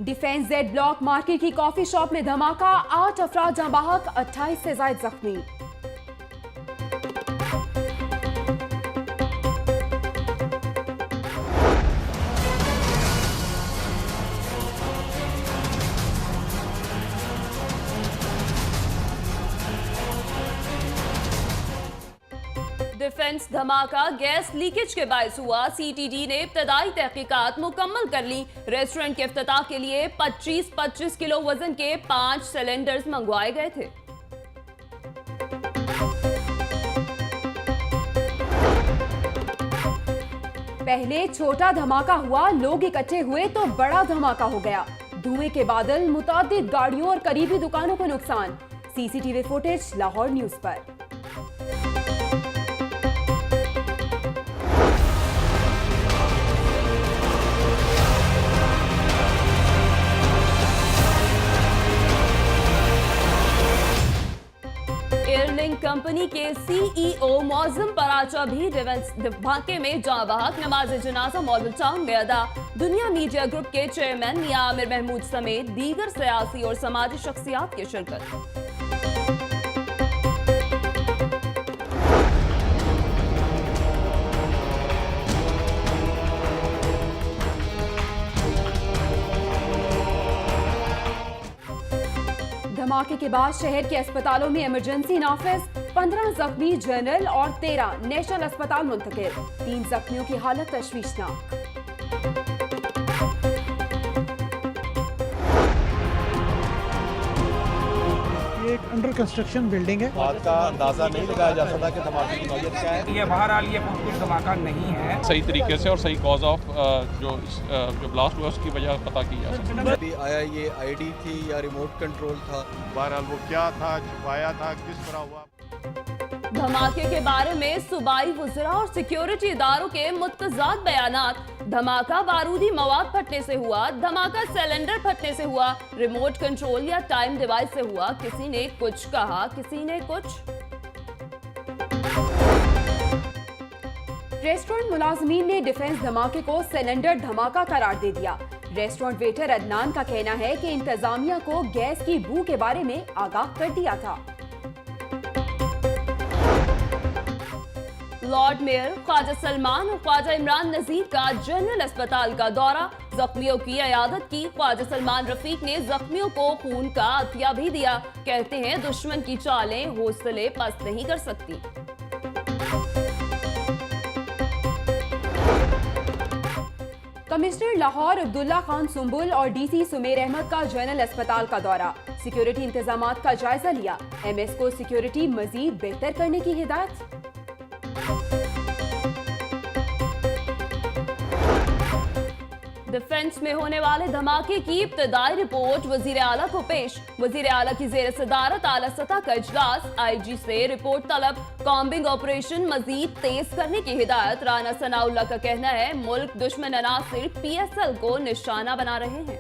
Defence Z block market की coffee shop में धमाका, 8 अफराद जहां बाहक, 28 से ज्यादा जख्मी। डिफेंस धमाका गैस लीकेज के बायस हुआ। सीटीडी ने इब्तदाई तहकीकात मुकम्मल कर ली। रेस्टोरेंट के इफ्तिताह के लिए 25-25 किलो वजन के 5 सिलेंडर्स मंगवाए गए थे। पहले छोटा धमाका हुआ, लोग इकट्ठे हुए तो बड़ा धमाका हो गया। धुएं के बादल, मुताद्दिद गाड़ियों और करीबी दुकानों को नुकसान। सीसीटीवी फुटेज लाहौर न्यूज पर। एयरलिंक कंपनी के सीईओ मौजम पराचा भी धमाके में जाँ बहक। नमाज जनाजा मौलवी टाउन में अदा। दुनिया मीडिया ग्रुप के चेयरमैन मियां आमिर महमूद समेत दीगर सियासी और समाजी शख्सियात की शिरकत। धमाके के बाद शहर के अस्पतालों में इमरजेंसी नाफिज। 15 जख्मी जनरल और 13 नेशनल अस्पताल मुंतकिल। 3 जख्मियों की हालत तशवीशनाक। ये एक अंडर कंस्ट्रक्शन बिल्डिंग है। बात का अंदाजा नहीं लगाया जा सकता कि धमाके की नौयत क्या है। ये बहरहाल ये कुछ धमाका नहीं है। सही तरीके से और सही कॉज ऑफ जो ब्लास्ट हुआ उसकी वजह पता की जा सकती है। आया ये आईडी थी या रिमोट कंट्रोल था, बहरहाल वो क्या था, छुपाया था, किस तरह हुआ। धमाके के बारे में सूबाई वज़रा और सिक्योरिटी इदारों के मुतज़ाद बयानात। धमाका बारूदी मवाद फटने से हुआ, धमाका सिलेंडर फटने से हुआ, रिमोट कंट्रोल या टाइम डिवाइस से हुआ। किसी ने कुछ कहा, किसी ने कुछ। रेस्टोरेंट मुलाजमीन ने डिफेंस धमाके को सिलेंडर धमाका करार दे दिया। रेस्टोरेंट वेटर अदनान का कहना है कि इंतजामिया को गैस की बू के बारे में आगाह कर दिया था। लॉर्ड मेयर ख्वाजा सलमान और ख्वाजा इमरान नजीर का जनरल अस्पताल का दौरा। जख्मियों की इयादत की। ख्वाजा सलमान रफीक ने जख्मियों को खून का अतिया भी दिया। कहते हैं दुश्मन की चालें हौसले पस्त नहीं कर सकती। कमिश्नर लाहौर अब्दुल्ला खान सुंबुल और डीसी सुमेर अहमद का जनरल अस्पताल का दौरा। सिक्योरिटी इंतजामात का जायजा लिया। एमएस को सिक्योरिटी मजीद बेहतर करने की हिदायत। डिफेंस में होने वाले धमाके की इब्तदाई रिपोर्ट वजीर आला को पेश। वजीर आला की जेर सदारत आला सतह का इजलास। आईजी से रिपोर्ट तलब। कॉम्बिंग ऑपरेशन मजीद तेज करने की हिदायत। राना सनाउल्लाह का कहना है मुल्क दुश्मन अनासिर पीएसएल को निशाना बना रहे हैं।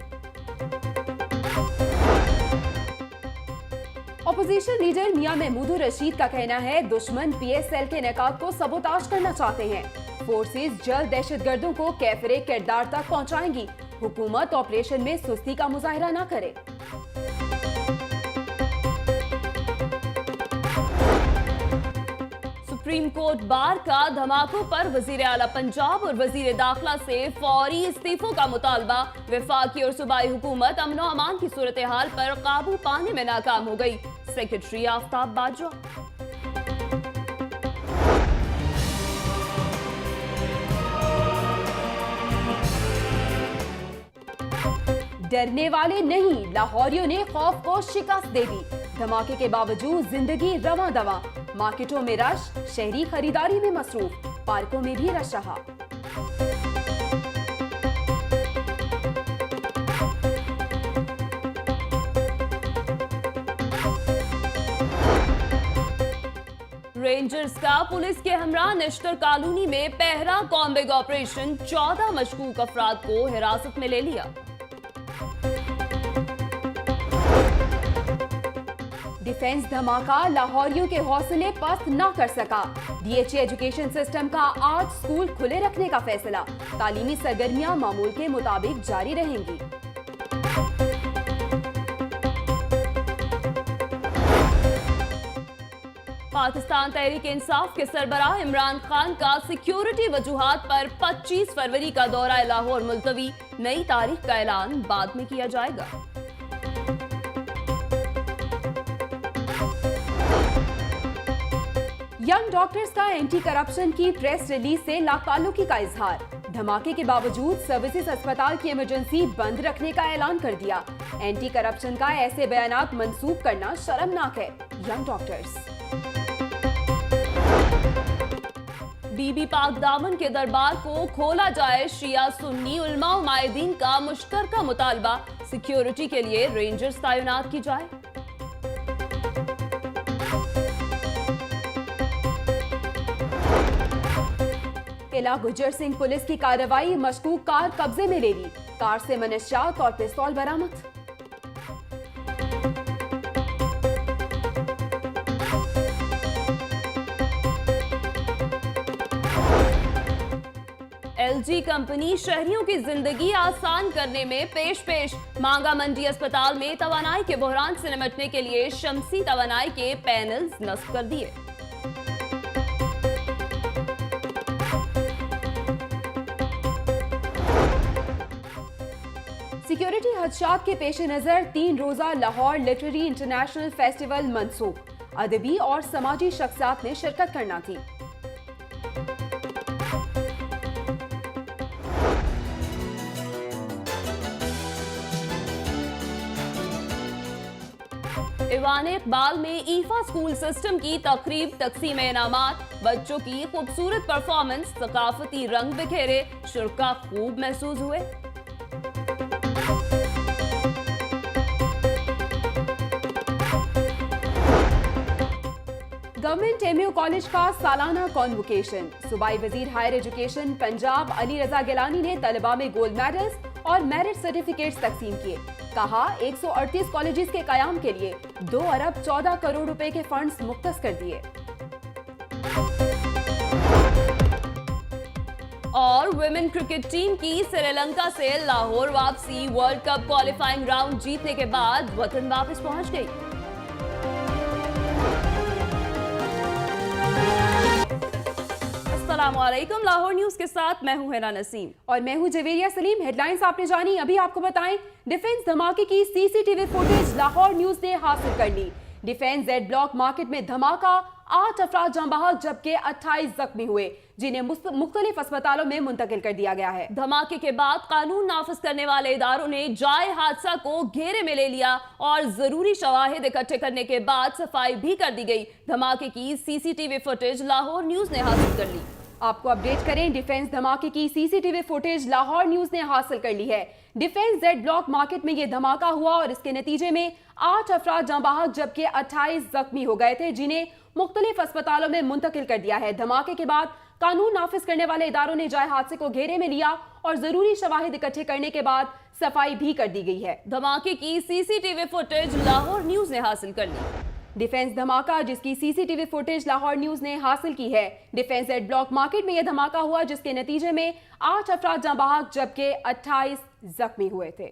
अपोजिशन लीडर मियां महमूद रशीद का कहना है दुश्मन पीएसएल के निकात को सबोताज करना चाहते हैं। फोर्सेस जल्द दहशतगर्दों को कैफरे किरदार तक पहुंचाएंगी। हुकूमत ऑपरेशन में सुस्ती का मुजाहिरा न करे। सुप्रीम कोर्ट बार का धमाकों पर वजीर आला पंजाब और वजीर दाखिला से फौरी इस्तीफों का मुतालबा। वफाकी और सूबाई हुकूमत अमन और अमान की सूरत हाल पर काबू पाने में नाकाम हो गई। सेक्रेटरी आफ्ताब बाजवा। डरने वाले नहीं, लाहौरियों ने खौफ को शिकस्त दे दी। धमाके के बावजूद जिंदगी रवां दवा। मार्केटों में रश, शहरी खरीदारी में मसरूफ। पार्कों में भी रश रहा। रेंजर्स का पुलिस के हमरा नेशनल कॉलोनी में पहरा कॉम्बिंग ऑपरेशन। 14 मशकूक अफराद को हिरासत में ले लिया। डिफेंस धमाका लाहौरियों के हौसले पस्त न कर सका। डीएचए एजुकेशन सिस्टम का 8 स्कूल खुले रखने का फैसला। तालीमी सरगर्मियां मामूल के मुताबिक जारी रहेंगी। पाकिस्तान तहरीक इंसाफ के सरबराह इमरान खान का सिक्योरिटी वजूहात पर 25 फरवरी का दौरा लाहौर मुलतवी, नई तारीख का ऐलान बाद में किया जाएगा। यंग डॉक्टर्स का एंटी करप्शन की प्रेस रिलीज से लाताल्लुकी का इजहार। धमाके के बावजूद सर्विसेज अस्पताल की इमरजेंसी बंद रखने का ऐलान कर दिया। एंटी करप्शन का ऐसे बयानात मंसूब करना शर्मनाक है। Young doctors. बीबी पाक दामन के दरबार को खोला जाए, शिया सुन्नी उलमा उमायदीन का मुश्तरका मुतालबा, सिक्योरिटी के लिए रेंजर्स तैनात की जाए। किला गुज्जर सिंह पुलिस की कार्रवाई, मशकूक कार कब्जे में ले ली। कार से मनशियात और पिस्तौल बरामद। LG कंपनी शहरियों की जिंदगी आसान करने में पेश मांगा मंडी अस्पताल में तवानाई के बहरान से निपटने के लिए शमसी तवानाई के पैनल्स नस्ब कर दिए। सिक्योरिटी हदशात के पेश नजर 3 रोजा लाहौर लिटरेरी इंटरनेशनल फेस्टिवल मंसूख। अदबी और समाजी शख्सियात ने शिरकत करना थी। ईवान इकबाल में ईफा स्कूल सिस्टम की तकरीब, तकसीम इनामात, बच्चों की खूबसूरत परफॉर्मेंस, सकाफती रंग बिखेरे, शुरा खूब महसूस हुए। गवर्नमेंट MU कॉलेज का सालाना कॉन्वोकेशन। सूबाई वजीर हायर एजुकेशन पंजाब अली रजा गिलानी ने तलबा में गोल्ड मेडल्स और मेरिट सर्टिफिकेट्स तकसीम किए। कहा 138 कॉलेजेस के कयाम के लिए 2 अरब 14 करोड़ रुपए के फंड्स मुख्तस कर दिए। और वुमेन क्रिकेट टीम की श्रीलंका से लाहौर वापसी, वर्ल्ड कप क्वालिफाइंग राउंड जीतने के बाद वतन वापस पहुंच गई। अस्सलामुअलैकुम, लाहौर न्यूज के साथ मैं हूं हिना नसीम और मैं हूं जवेरिया सलीम। हेडलाइंस आपने जानी, अभी आपको बताएं। डिफेंस धमाके की CCTV फुटेज लाहौर न्यूज ने हासिल कर ली। डिफेंस जेड ब्लॉक मार्केट में धमाका, 8 अफराद जाँ बहक जबकि 28 जख्मी हुए, जिन्हें मुख्तलिफ अस्पतालों में मुंतकिल कर दिया गया है। धमाके के बाद कानून नाफिज करने वाले इदारों ने जाए हादसा को घेरे में ले लिया और जरूरी शवाहिद इकट्ठे करने के बाद सफाई भी कर दी गई। धमाके की CCTV फुटेज लाहौर न्यूज ने हासिल कर ली। आपको अपडेट करें, डिफेंस धमाके की CCTV फुटेज लाहौर न्यूज ने हासिल कर ली है। डिफेंस जेड ब्लॉक मार्केट में यह धमाका हुआ और इसके नतीजे में 8 अफराद जाँ बहक जबकि 28 जख्मी हो गए थे, जिन्हें मुख्तलिफ अस्पतालों में मुंतकिल कर दिया है। धमाके के बाद कानून नाफिज करने वाले इदारों ने जाए हादसे को घेरे में लिया और जरूरी शवाहिद इकट्ठे करने के बाद सफाई भी कर दी गई है। धमाके की CCTV फुटेज लाहौर न्यूज ने हासिल कर ली। डिफेंस धमाका जिसकी CCTV फुटेज लाहौर न्यूज ने हासिल की है। डिफेंस जेड ब्लॉक मार्केट में यह धमाका हुआ जिसके नतीजे में 8 अफराद जाँ बहक जबकि 28 जख्मी हुए थे।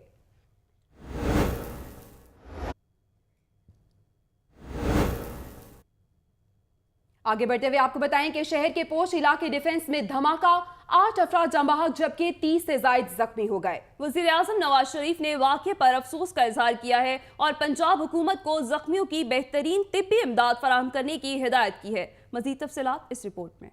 आगे बढ़ते हुए आपको बताएं कि शहर के पोश इलाके डिफेंस में धमाका, 8 अफराद जाँ बहक जबकि 30 से ज्यादा जख्मी हो गए। वज़ीर आज़म नवाज शरीफ ने वाक़े पर अफसोस का इजहार किया है और पंजाब हुकूमत को जख्मियों की बेहतरीन तिब्बी इमदाद फराहम करने की हिदायत की है। मज़ीद तफसीलात इस रिपोर्ट में।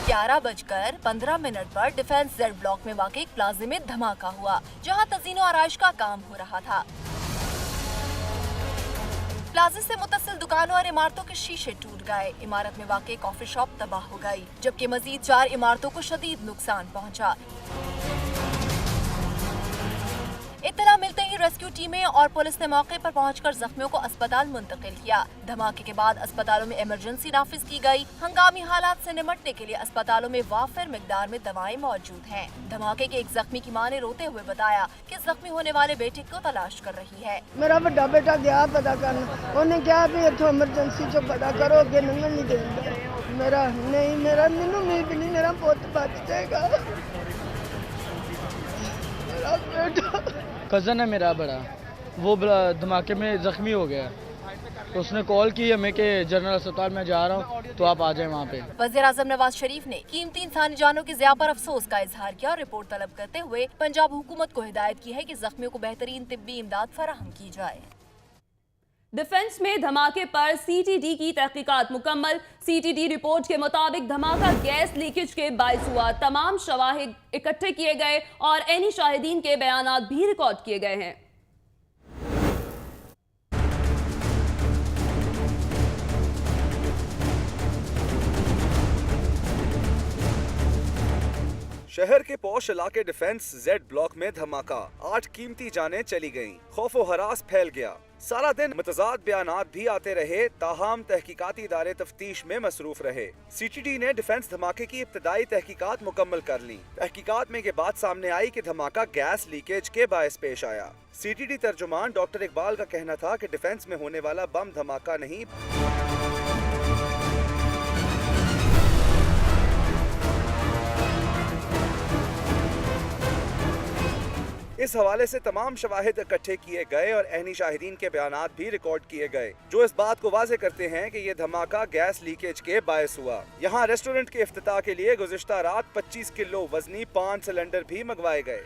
ग्यारह बजकर 15 मिनट पर डिफेंस जेड ब्लॉक में वाक़े प्लाजे में धमाका हुआ, जहां तज़ीनो आराइश का काम हो रहा था। प्लाजे से मुत्तसिल दुकानों और इमारतों के शीशे टूट गए। इमारत में वाक़े कॉफी शॉप तबाह हो गई, जबकि मजीद 4 इमारतों को शदीद नुकसान पहुंचा। इत्तला मिलते ही रेस्क्यू टीमें और पुलिस ने मौके पर पहुंचकर जख्मियों को अस्पताल मुंतकिल किया। धमाके के बाद अस्पतालों में इमरजेंसी नाफिज की गई। हंगामी हालात से निपटने के लिए अस्पतालों में वाफिर मिकदार में दवाएं मौजूद हैं। धमाके के एक जख्मी की मां ने रोते हुए बताया कि जख्मी होने वाले बेटे को तलाश कर रही है। मेरा बड़ा बेटा गया पता करना, उन्हें क्या भी इतो इमरजेंसी चो पता करो, अगे नहीं देंगे। मेरा मैंने उम्मीद नहीं मेरा पुत बच जाएगा। मेरा बेटा कज़न है मेरा बड़ा, वो धमाके में ज़ख्मी हो गया। तो उसने कॉल की हमें कि जनरल अस्पताल में जा रहा हूँ, तो आप आ जाएं वहाँ पे। वज़ीर-ए-आज़म नवाज शरीफ ने कीमती इंसानी जानों की ज़िया पर अफसोस का इजहार किया और रिपोर्ट तलब करते हुए पंजाब हुकूमत को हिदायत की है कि जख्मियों को बेहतरीन तिब्बी इमदाद फराहम की जाए। डिफेंस में धमाके पर सीटीडी की तहकीकात मुकम्मल। सीटीडी रिपोर्ट के मुताबिक धमाका गैस लीकेज के बायस हुआ। तमाम शवाहिद इकट्ठे किए गए और एनी शाहिदीन के बयानात भी रिकॉर्ड किए गए हैं। शहर के पौश इलाके डिफेंस जेड ब्लॉक में धमाका, 8 कीमती जानें चली गईं, खौफो हरास फैल गया। सारा दिन मुतजाद बयानात भी आते रहे, ताहम तहकीकाती इदारे तफ्तीश में मसरूफ रहे। सीटीडी ने डिफेंस धमाके की इब्तदाई तहकीकात मुकम्मल कर ली। तहकीकात में ये बात सामने आई कि धमाका गैस लीकेज के बायस पेश आया। सीटीडी तर्जुमान डॉक्टर इकबाल का कहना था कि डिफेंस में होने वाला बम धमाका नहीं, इस हवाले से तमाम शवाहिद इकट्ठे किए गए और अहनी शाहिदीन के बयानात भी रिकॉर्ड किए गए, जो इस बात को वाज़े करते हैं कि ये धमाका गैस लीकेज के बायस हुआ। यहाँ रेस्टोरेंट के इफ्तिताह के लिए गुज़िश्ता रात 25 किलो वजनी 5 सिलेंडर भी मंगवाए गए।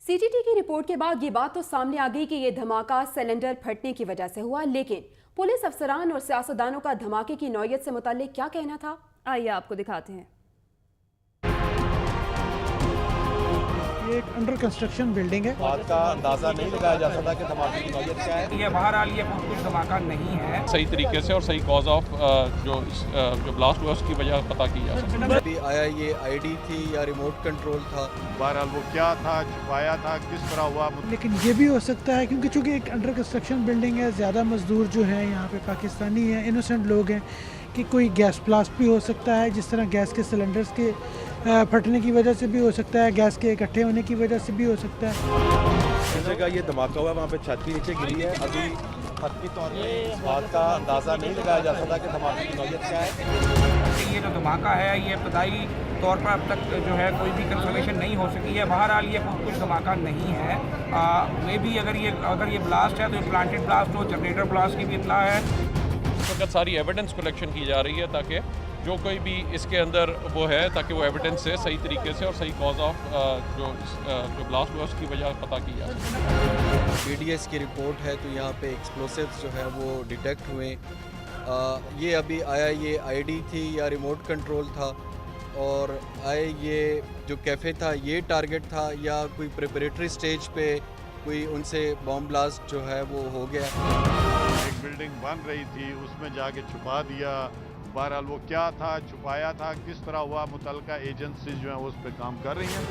सीटीडी की रिपोर्ट के बाद ये बात तो सामने आ गई कि ये धमाका सिलेंडर फटने की वजह से हुआ, लेकिन पुलिस अफसरान और सियासतदानों का धमाके की नौयत से मुताल्लिक क्या कहना था, आइए आपको दिखाते हैं। ये एक अंडर कंस्ट्रक्शन बिल्डिंग है। बात का अंदाजा नहीं लगाया जा सकता कि धमाके की नौयत क्या है। ये बहरहाल ये कुछ धमाका नहीं है। सही तरीके से और सही कॉज ऑफ जो ब्लास्ट हुआ उसकी वजह पता की जा सकती है। आया ये आईडी थी या रिमोट कंट्रोल था, बहरहाल वो क्या था, छुपाया था, किस तरह हुआ। लेकिन ये भी हो सकता है क्योंकि चूंकि एक अंडर कंस्ट्रक्शन बिल्डिंग है, ज़्यादा मजदूर जो हैं यहाँ पे पाकिस्तानी हैं, इनोसेंट लोग हैं, कि कोई गैस ब्लास्ट भी हो सकता है, जिस तरह गैस के सिलेंडर्स के फटने की वजह से भी हो सकता है, गैस के इकट्ठे होने की वजह से भी हो सकता है। जिस जगह ये धमाका हुआ वहाँ पे छत के नीचे गिरी है। अभी हकीकी तौर पे इस बात का अंदाजा नहीं लगाया जा सकता कि धमाके की नौयत क्या है। ये जो धमाका है ये इब्तदाई तौर पर अब तक जो है कोई भी कंफर्मेशन नहीं हो सकी है। बहरहाल ये कुछ धमाका नहीं है। मे भी अगर ये ब्लास्ट है तो ये प्लांटेड ब्लास्ट हो, जनरेटर ब्लास्ट की भी इत्तला है। इस वक्त सारी एविडेंस कलेक्शन की जा रही है ताकि जो कोई भी इसके अंदर वो है, ताकि वो एविडेंस से सही तरीके से और सही कॉज ऑफ जो ब्लास्ट हुआ उसकी वजह पता की जा सके। पीडीएस की रिपोर्ट है तो यहाँ पे एक्सप्लोसिव्स जो है वो डिटेक्ट हुए। ये अभी आया ये आईडी थी या रिमोट कंट्रोल था, और आए ये जो कैफ़े था ये टारगेट था या कोई प्रिपरेटरी स्टेज पे कोई उनसे बॉम्ब ब्लास्ट जो है वो हो गया। एक बिल्डिंग बन रही थी उसमें जाके छुपा दिया। बहरहाल वो क्या था, छुपाया था, किस तरह हुआ, मुतल्लिका एजेंसी जो है उस पर काम कर रही हैं।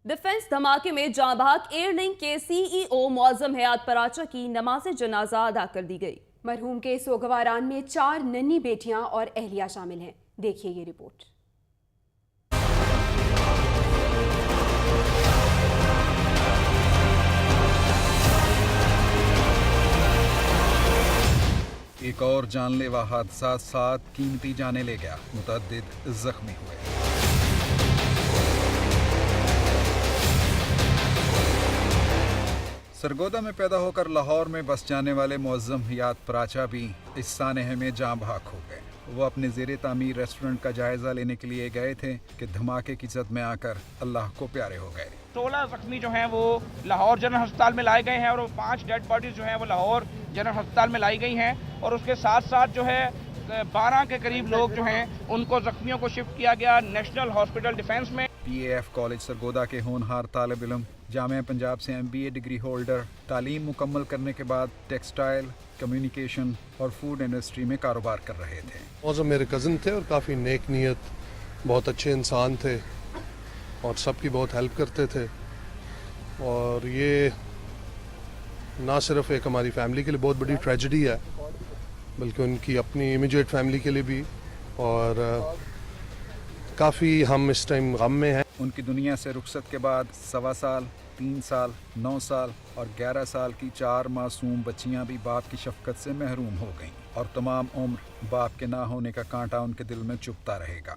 डिफेंस धमाके में जाँ बहक एयरलिंक के सीईओ मौज़म हयात पराचा की नमाज जनाजा अदा कर दी गई। मरहूम के सोगवारान में 4 नन्ही बेटियां और अहलिया शामिल हैं। देखिए ये रिपोर्ट। एक और जानलेवा हादसा 7 कीमती जाने ले गया, मुतअद्दिद जख्मी हुए। सरगोदा में पैदा होकर लाहौर में बस जाने वाले मौज़म हयात पराचा भी इस सानहे में जाँ बहक हो गए। वो अपने ज़ेरे तामीर रेस्टोरेंट का जायज़ा लेने के लिए गए थे कि धमाके की जद में आकर अल्लाह को प्यारे हो गए। 16 जख्मी जो हैं वो लाहौर जनरल अस्पताल में लाए गए हैं और 5 डेड बॉडीज जो हैं वो लाहौर जनरल अस्पताल में लाई गई हैं, और उसके साथ साथ जो है 12 के करीब लोग जो हैं उनको जख्मियों को शिफ्ट किया गया नेशनल हॉस्पिटल डिफेंस में। PAF कॉलेज सरगोदा के होनहार तालिब इल्म जामिया पंजाब से MBA डिग्री होल्डर तालीम मुकम्मल करने के बाद टेक्सटाइल, कम्युनिकेशन और फूड इंडस्ट्री में कारोबार कर रहे थे। मौज़म मेरे कज़न थे और काफ़ी नेक नीयत, बहुत अच्छे इंसान थे और सबकी बहुत हेल्प करते थे। और ये ना सिर्फ एक हमारी फैमिली के लिए बहुत बड़ी ट्रेजेडी है, बल्कि उनकी अपनी इमीडिएट फैमिली के लिए भी, और काफ़ी हम इस टाइम गम में हैं। उनकी दुनिया से रुखसत के बाद 1.25 साल, 3 साल, 9 साल और 11 साल की 4 मासूम बच्चियां भी बाप की शफकत से महरूम हो गईं और तमाम उम्र बाप के ना होने का कांटा उनके दिल में चुभता रहेगा।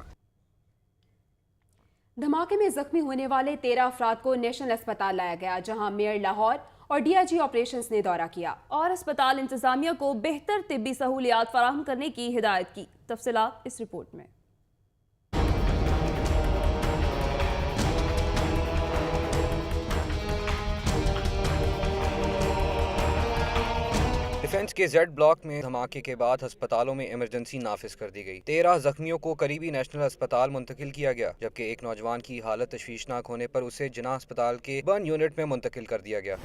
धमाके में जख्मी होने वाले 13 अफराद को नेशनल अस्पताल लाया गया, जहां मेयर लाहौर और डीआईजी ऑपरेशंस ने दौरा किया और अस्पताल इंतजामिया को बेहतर तिब्बी सहूलियात फराहम करने की हिदायत की। तफसीलात इस रिपोर्ट में। डिफेंस के जेड ब्लॉक में धमाके के बाद अस्पतालों में इमरजेंसी नाफिज कर दी गई। 13 जख्मियों को करीबी नेशनल अस्पताल मुंतकिल किया गया, जबकि एक नौजवान की हालत तशवीशनाक होने पर उसे जिना अस्पताल के बर्न यूनिट में मुंतकिल कर दिया गया।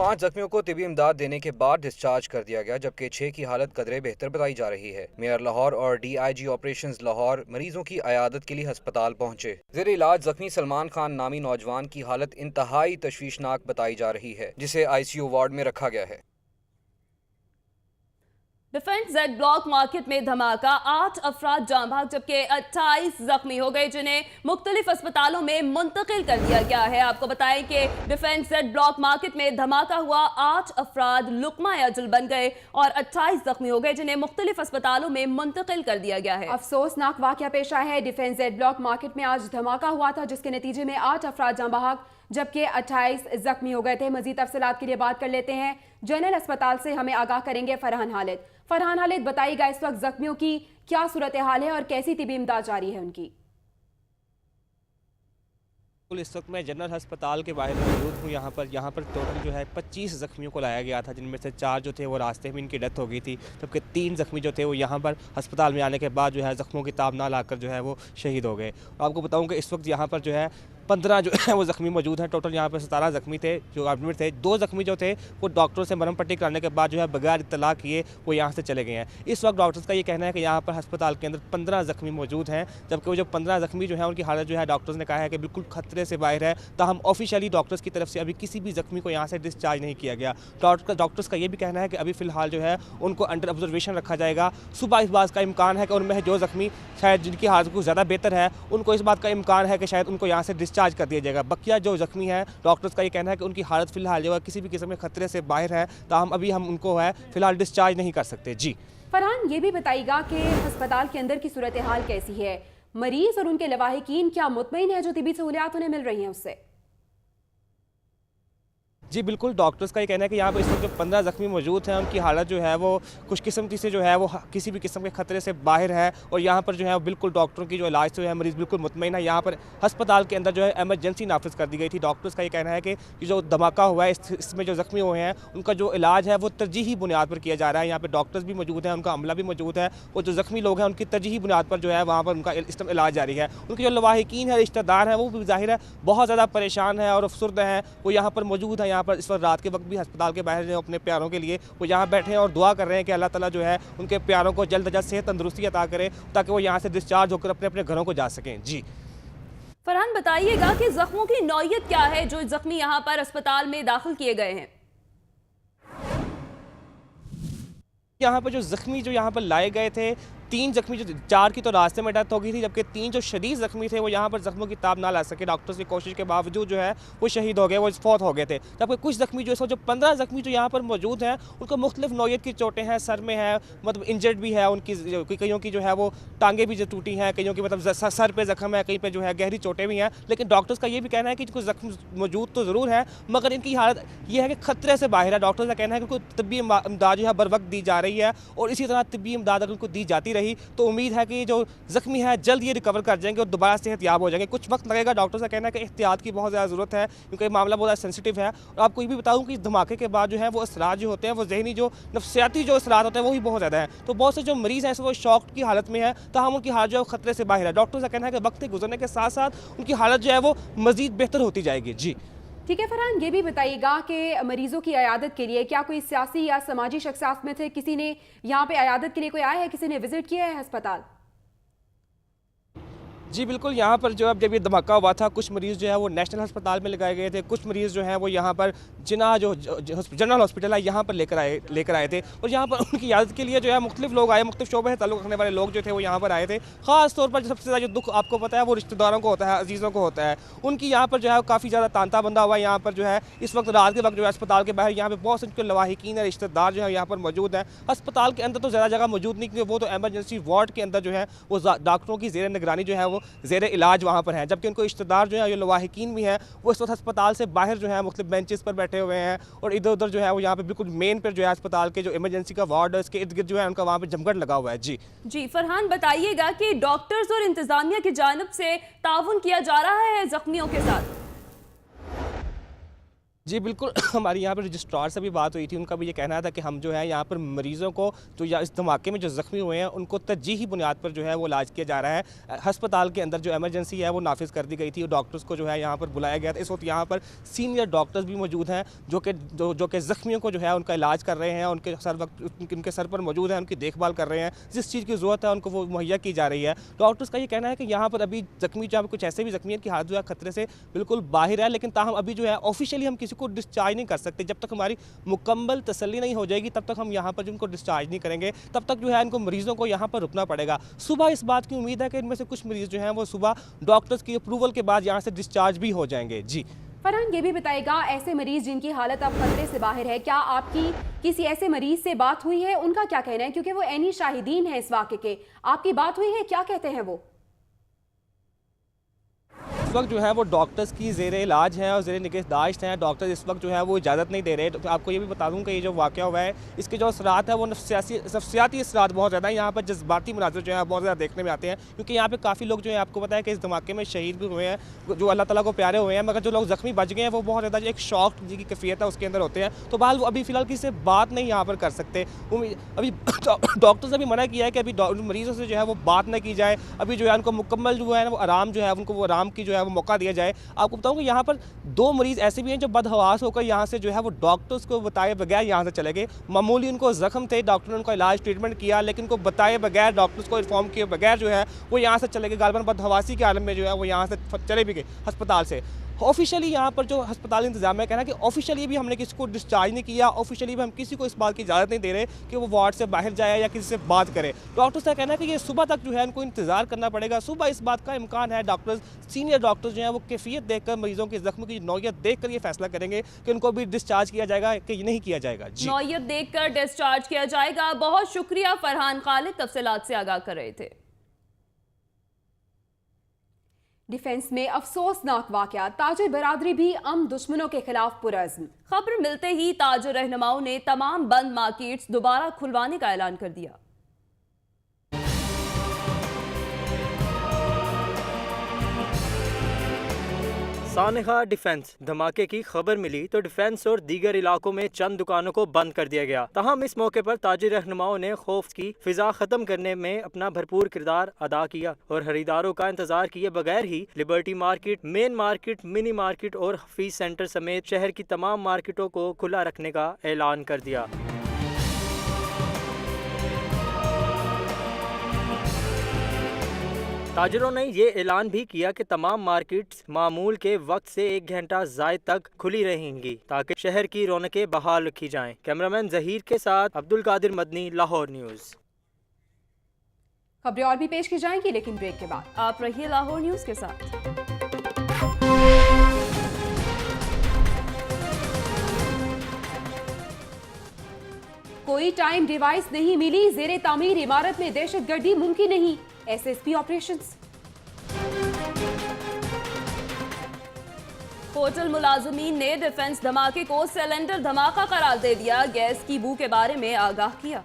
पांच जख्मियों को तिबी इमदाद देने के बाद डिस्चार्ज कर दिया गया, जबकि 6 की हालत कदरे बेहतर बताई जा रही है। मेयर लाहौर और डीआईजी ऑपरेशंस लाहौर मरीजों की अयादत के लिए अस्पताल पहुंचे। ज़ेर इलाज जख्मी सलमान खान नामी नौजवान की हालत इंतहाई तशवीशनाक बताई जा रही है, जिसे आईसीयू वार्ड में रखा गया है। डिफेंस जेड ब्लॉक मार्केट में धमाका, 8 अफराद जाँ भाग जबकि 28 जख्मी हो गए, जिन्हें मुख्तलिफ अस्पतालों में मुंतकिल कर दिया गया है। आपको बताएं कि डिफेंस जेड ब्लॉक मार्केट में धमाका हुआ, 8 अफराद लुकमा अजल बन गए और 28 जख्मी हो गए, जिन्हें मुख्तलिफ अस्पतालों में मुंतकिल कर दिया गया है। अफसोसनाक वाकया पेश आया है। डिफेंस जेड ब्लॉक मार्केट में आज धमाका हुआ था, जिसके नतीजे में 8 अफराद जाँ बहक जबकि 28 जख्मी हो गए थे। मजीद तफसीलात के लिए बात कर लेते हैं, जनरल अस्पताल से हमें आगाह करेंगे फरहान हालिद। फरहान हालिद, बताइएगा इस वक्त जख्मियों की क्या सूरत हाल है और कैसी तिबी इमदाद जारी है उनकी? इस वक्त मैं जनरल अस्पताल के बाहर मौजूद हूँ। यहाँ पर टोटल जो है 25 जख्मियों को लाया गया था, जिनमें से 4 जो थे वो रास्ते में इनकी डेथ हो गई थी, जबकि 3 जख्मी जो थे वो यहाँ पर अस्पताल में आने के बाद जो है जख्मों की ताब ना लाकर जो है वो शहीद हो गए। आपको बताऊँ कि इस वक्त यहाँ पर जो है 15 जो है वो जख्मी मौजूद हैं। टोटल यहाँ पर 17 जख्मी थे जो एडमिट थे। 2 जख्मी जो थे वो डॉक्टरों से मरहम पट्टी कराने के बाद जो है बगैर इत्तला किए वो यहाँ से चले गए हैं। इस वक्त डॉक्टर्स का ये कहना है कि यहाँ पर अस्पताल के अंदर 15 जख्मी मौजूद हैं, जबकि वो जो 15 जख्मी जो है उनकी हालत जो है डॉक्टर्स ने कहा है कि बिल्कुल खतरे से बाहर है। ताहम ऑफिशियली डॉक्टर्स की तरफ से अभी किसी भी जख्मी को यहाँ से डिस्चार्ज नहीं किया गया। डॉक्टर्स का ये भी कहना है कि अभी फ़िलहाल जो है उनको अंडर ऑब्जर्वेशन रखा जाएगा। सुबह इस बात का इम्कान है कि उनमें जो जख्मी शायद जिनकी हालत कुछ ज़्यादा बेहतर है, उनको इस बात का इम्कान है कि शायद उनको यहाँ से डिस्चार्ज कर दिया जाएगा। बकिया जो जख्मी है, डॉक्टर्स का ये कहना है कि उनकी हालत फ़िलहाल जो है किसी भी किस्म के खतरे से बाहर है, ताहम अभी हम उनको है फ़िलहाल डिस्चार्ज नहीं कर सकते। जी फरहान, ये भी बताइएगा कि अस्पताल के अंदर की सूरत हाल कैसी है? मरीज और उनके लवाहिकीन क्या मुतमईन है जो तिबी सहूलियात उन्हें मिल रही हैं उससे? जी बिल्कुल, डॉक्टर्स का ये कहना है कि यहाँ पर इस वक्त जो 15 जख्मी मौजूद हैं उनकी हालत जो है वो कुछ किस्म से जो है वो किसी भी किस्म के खतरे से बाहर है, और यहाँ पर जो है बिल्कुल डॉक्टरों की जो इलाज से है मरीज़ बिल्कुल मुतमईन है। यहाँ पर अस्पताल के अंदर जो है एमरजेंसी नाफिज कर दी गई थी। डॉक्टर्स का ये कहना है कि जो धमाका हुआ है इसमें जो जख्मी हुए हैं उनका जो इलाज है वो तरजीही बुनियाद पर किया जा रहा है। यहाँ पर डॉक्टर्स भी मौजूद हैं, उनका अमला भी मौजूद है, और जो जख्मी लोग हैं उनकी तरजीही बुनियाद पर जो है वहाँ पर उनका इस टाइम इलाज जारी है। उनके जो लवाहिकीन है, रिश्तेदार हैं, वो भी ज़ाहिर है बहुत ज़्यादा परेशान है और अफसुर्दा हैं। वो यहाँ पर मौजूद है। यहाँ पर इस वक्त रात के भी अस्पताल के बाहर जो अपने प्यारों के लिए वो यहाँ बैठे हैं और दुआ कर रहे हैं कि अल्लाह ताला जो है उनके प्यारों को जल्द अज सेहत तंदुरुस्ती अता करे, ताकि वो यहाँ से डिस्चार्ज होकर अपने अपने घरों को जा सकें। जी फरहान, बताइएगा कि जख्मों की नौयत क्या है जो जख्मी यहाँ पर अस्पताल में दाखिल किए गए हैं? यहाँ पर जो जख्मी जो यहाँ पर लाए गए थे, 3 जख्मी, जो 4 की तो रास्ते में डेथ हो गई थी, जबकि 3 जो शदीद जख्मी थे वो यहाँ पर जख्मों की ताब ना ला सके। डॉक्टर्स की कोशिश के बावजूद जो है वो शहीद हो गए, वो फौत हो गए थे। जबकि कुछ जख्मी जो जो 15 जख्मी जो यहाँ पर मौजूद हैं उनको मुख्तलिफ नौयत की चोटें हैं, सर में है, मतलब इंजर्ड भी है उनकी, कईयों की जो है वो टांगें भी जो टूटी हैं, कईयों की मतलब सर पे जख्म है, कहीं पे जो है गहरी चोटें भी हैं। लेकिन डॉक्टर्स का ये भी कहना है कि कुछ जख्म मौजूद तो ज़रूर है, मगर इनकी हालत ये है कि खतरे से बाहर है। डॉक्टर्स का कहना है कि उनको तबी इमदाद जो है बर वक्त दी जा रही है, और इसी तरह तबी इमदाद अगर उनको दी जाती रही तो उम्मीद है कि जो जख्मी है जल्द ये रिकवर कर जाएंगे और दोबारा सेहत याब हो जाएंगे। कुछ वक्त लगेगा। डॉक्टर्स का कहना है कि एहतियात की बहुत ज़्यादा ज़रूरत है, क्योंकि मामला बहुत ज़्यादा सेंसिटिव है। और आपको ये भी बताऊं कि इस धमाके के बाद जो है वो असरात जो होते हैं, वो जहनी जो नफ्सियाती जो असरात होते हैं वो भी बहुत ज़्यादा है। तो बहुत से जो मरीज़ हैं वो शॉक की हालत में है, तो हम उनकी हालत जो है खतरे से बाहर है। डॉक्टर्स का कहना है कि वक्त गुजरने के साथ साथ उनकी हालत जो है वो मज़ीद बेहतर होती जाएगी। जी ठीक है फरहान, ये भी बताइएगा कि मरीजों की अयादत के लिए क्या कोई सियासी या समाजी शख्सियात में थे, किसी ने यहाँ पे अयादत के लिए कोई आया है, किसी ने विजिट किया है अस्पताल? जी बिल्कुल, यहाँ पर जो अब जब ये धमाका हुआ था, कुछ मरीज़ जो है वो नेशनल अस्पताल में लगाए गए थे, कुछ मरीज़ जो हैं वो यहाँ पर जिना जो जनरल हॉस्पिटल है यहाँ पर लेकर आए थे और यहाँ पर उनकी इजाज़त के लिए जो है मुख्तलिफ लोग आए, मुख्तलिफ शोबे से ताल्लुक़ रखने वाले लोग जो थे वो यहाँ पर आए थे। ख़ास तौर पर सबसे ज़्यादा जो दुख आपको पता है वो रिश्तेदारों को होता है, अजीज़ों को होता है। उनकी यहाँ पर जो है काफ़ी ज़्यादा तांता बंदा हुआ है। यहाँ पर जो है इस वक्त रात के वक्त जो है अस्पताल के बाहर यहाँ पर बहुत से उनके लवाहिकीन है, रिश्तेदार जो है यहाँ पर मौजूद हैं। अस्पताल के अंदर तो ज़्यादा जगह मौजूद नहीं, क्योंकि वो तो एमरजेंसी वार्ड के अंदर जो है वो डॉक्टरों की ज़ेर निगरानी जो है वो ज़ेर इलाज वहाँ पर हैं, जबकि उनको रिश्तेदार जो है ये लवाहिकीन भी हैं वो इस वक्त अस्पताल से बाहर जो है मुख्तलिफ बेंचेस पर बैठे हुए हैं और इधर उधर जो है वो यहाँ पे बिल्कुल मेन पर जो है अस्पताल के जो इमरजेंसी का वार्ड है इसके इर्द गिर्द जो है उनका वहाँ पे जमघट लगा हुआ है। जी फरहान, बताइएगा कि डॉक्टर्स और इंतजामिया की जानिब से ताउन किया जा रहा है जख्मियों के साथ? जी बिल्कुल, हमारी यहाँ पर रजिस्ट्रार से भी बात हुई थी, उनका भी ये कहना था कि हम जो है यहाँ पर मरीज़ों को जो या इस धमाके में जो ज़ख्मी हुए हैं उनको तरजीही बुनियाद पर जो है वो इलाज किया जा रहा है। अस्पताल के अंदर जो एमरजेंसी है वो नाफिज कर दी गई थी और डॉक्टर्स को जो है यहाँ पर बुलाया गया था। इस वक्त यहाँ पर सीनियर डॉक्टर्स भी मौजूद हैं जो कि ज़ख्मियों को जो है उनका इलाज कर रहे हैं, उनके सर पर मौजूद हैं, उनकी देखभाल कर रहे हैं। जिस चीज़ की ज़रूरत है उनको वो मुहैया की जा रही है। डॉक्टर्स का ये कहना है कि यहाँ पर अभी ज़ख्मी जहाँ कुछ ऐसे भी ज़ख्मी हैं कि हाथ जो है खतरे से बिल्कुल बाहर है, लेकिन ताहम अभी जो है ऑफिशियली हम किसी को डिस्चार्ज नहीं कर सकते। जब तक हमारी मुकम्मल तसल्ली नहीं हो जाएगी तब तक हम यहाँ पर जिनको डिस्चार्ज नहीं करेंगे, तब तक जो है इनको मरीजों को यहाँ पर रुकना पड़ेगा। सुबह इस बात की उम्मीद है कि इनमें से कुछ मरीज जो हैं वो सुबह डॉक्टर्स की अप्रूवल के बाद यहाँ से डिस्चार्ज भी हो जाएंगे। जी फरहान, ये भी बताएगा ऐसे मरीज जिनकी हालत अब खतरे से बाहर है, क्या आपकी किसी ऐसे मरीज से बात हुई है? उनका क्या कहना है, क्योंकि वो ऐनी शाहिदीन है इस वाक़े के। आपकी बात हुई है, क्या कहते हैं वो? इस वक्त जो है वो डॉक्टर्स की ज़ेर इलाज हैं और ज़ेर निगहदाश्त हैं। डॉक्टर इस वक्त जो है वो इजाज़त नहीं दे रहे। तो आपको ये भी बता दूं कि ये जो वाक़या हुआ है इसके जो असरात है वो नफ्सियाती असरात बहुत ज़्यादा है। यहाँ पर जज्बाती मनाज़र जो है बहुत ज़्यादा देखने में आते हैं, क्योंकि यहाँ पे काफ़ी लोग जो है आपको पता है कि इस धमाके में शहीद भी हुए हैं, जो अल्लाह ताला को प्यारे हुए हैं, मगर जो लोग ज़ख्मी बच गए हैं वो बहुत ज़्यादा एक शॉक की कैफियत है उसके अंदर होते हैं। तो बहरहाल वो अभी फ़िलहाल किसी से बात नहीं यहाँ पर कर सकते। अभी डॉक्टर्स ने भी मना किया है कि अभी मरीज़ों से जो है वो बात ना की जाए। अभी जो है उनको मुकम्मल जो है वो आराम जो है उनको वो आराम की जो है वो मौका दिया जाए। आपको बताऊं कि यहाँ पर 2 मरीज ऐसे भी हैं जो बदहवास होकर यहाँ से जो है वो डॉक्टर्स को बताए बगैर यहाँ से चले गए। मामूली उनको जख्म थे, डॉक्टर ने उनका इलाज ट्रीटमेंट किया, लेकिन उनको बताए बगैर, डॉक्टर्स को इन्फॉर्म किए बगैर जो है वो यहाँ से चले गए। गालिबन बदहवासी के आलम में जो है वो यहाँ से चले भी गए अस्पताल से। ऑफिशियली यहाँ पर जो अस्पताल इंतजामिया कहना है कि ऑफिशियली भी हमने किसी को डिस्चार्ज नहीं किया, ऑफिशियली भी हम किसी को इस बात की इजाज़त नहीं दे रहे कि वो वार्ड से बाहर जाए या किसी से बात करे। डॉक्टर्स का कहना है कि ये सुबह तक जो है उनको इंतज़ार करना पड़ेगा। सुबह इस बात का इम्कान है डॉक्टर्स, सीनियर डॉक्टर्स जो हैं वो कैफियत देखकर, मरीजों के जख्म की नौयत देखकर ये फैसला करेंगे कि उनको भी डिस्चार्ज किया जाएगा कि नहीं किया जाएगा। नौयत देखकर डिस्चार्ज किया जाएगा। बहुत शुक्रिया फरहान खालिद, तफसीलात से आगाह कर रहे थे। डिफेंस में अफसोसनाक वाकया, ताजिर बरादरी भी दुश्मनों के खिलाफ पुरज़्म। खबर मिलते ही ताजिर रहनुमाओं ने तमाम बंद मार्केट्स दोबारा खुलवाने का ऐलान कर दिया। सानिहा डिफेंस धमाके की खबर मिली तो डिफेंस और दीगर इलाकों में चंद दुकानों को बंद कर दिया गया। ताहम इस मौके पर ताजिर रहनुमाओं ने खौफ की फिजा खत्म करने में अपना भरपूर किरदार अदा किया और खरीदारों का इंतजार किए बगैर ही Liberty market, main market, mini market और हफीज सेंटर समेत शहर की तमाम मार्केटों को खुला रखने का ऐलान कर दिया। ताजिरों ने ये ऐलान भी किया कि तमाम मार्केट्स मामूल के वक्त से 1 घंटा ज़ायद तक खुली रहेंगी ताकि शहर की रौनकें बहाल रखी जाएं। कैमरामैन जहीर के साथ अब्दुल कादिर मदनी, लाहौर न्यूज़। खबरें और भी पेश की जाएंगी लेकिन ब्रेक के बाद। आप रहिए लाहौर न्यूज़ के साथ। कोई टाइम डिवाइस नहीं मिली, ज़ेरे तामीर इमारत में दहशतगर्दी मुमकिन नहीं, एसएसपी ऑपरेशंस। होटल मुलाजमीन ने डिफेंस धमाके को सिलेंडर धमाका करार दे दिया, गैस की बू के बारे में आगाह किया।